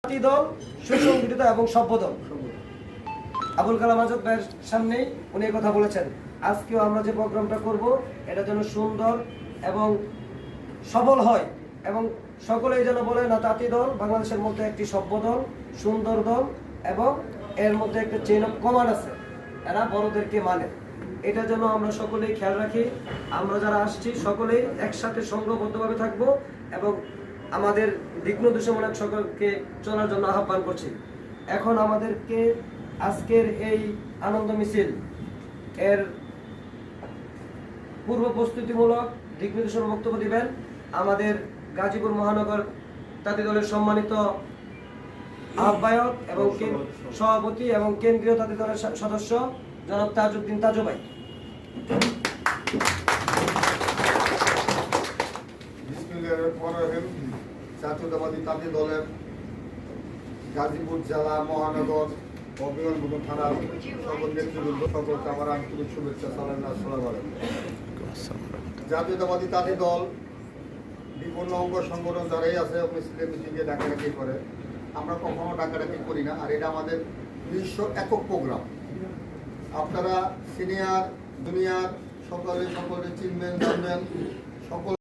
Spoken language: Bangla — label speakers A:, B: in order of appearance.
A: জাতি দল সুসংগঠিত এবং সভ্য দল। আবুল কালাম আজাদ ভাইয়ের সামনেই উনি কথা বলেছেন, আজকেও আমরা যে প্রোগ্রামটা করব এটা যেন সুন্দর এবং সবল হয় এবং সকলেই যেন বলে না জাতি দল বাংলাদেশের মধ্যে একটি সভ্য দল, সুন্দর দল এবং এর মধ্যে একটা চেইন অফ কমান্ড আছে, এরা বড়দেরকে মানে। এটা যেন আমরা সকলেই খেয়াল রাখি। আমরা যারা আসছি সকলেই একসাথে সংঘবদ্ধভাবে থাকবো এবং আমাদের দিক নির্দেশমূলক সকলকে চলার জন্য আহ্বান করছি। এখন আমাদেরকে আজকের এই আনন্দ মিছিল এর পূর্ব প্রস্তুতিমূলক দিক নির্দেশনা বক্তব্য দিবেন আমাদের গাজীপুর মহানগর জাতীয় দলের সম্মানিত আহ্বায়ক এবং সভাপতি এবং কেন্দ্রীয় জাতীয় দলের সদস্য জনাব তাজউদ্দিন তাজু ভাই।
B: জাতীয়তাবাদী জাতীয় দলের গাজীপুর জেলা মহানগর ও বিমানবন্দর থানার সকল নেতৃবৃন্দ সকলকে আমার আন্তরিক শুভেচ্ছা সালাম। জাতীয়তাবাদী জাতীয় দল বিভিন্ন অঙ্গ সংগঠন যারাই আছে মিছিলে মিটিংয়ে ডাকাডাকি করে, আমরা কখনো ডাকাডাকি করি না। আর এটা আমাদের নিজস্ব একক প্রোগ্রাম। আপনারা সিনিয়র জুনিয়র সকলে চিনবেন জানবেন সকল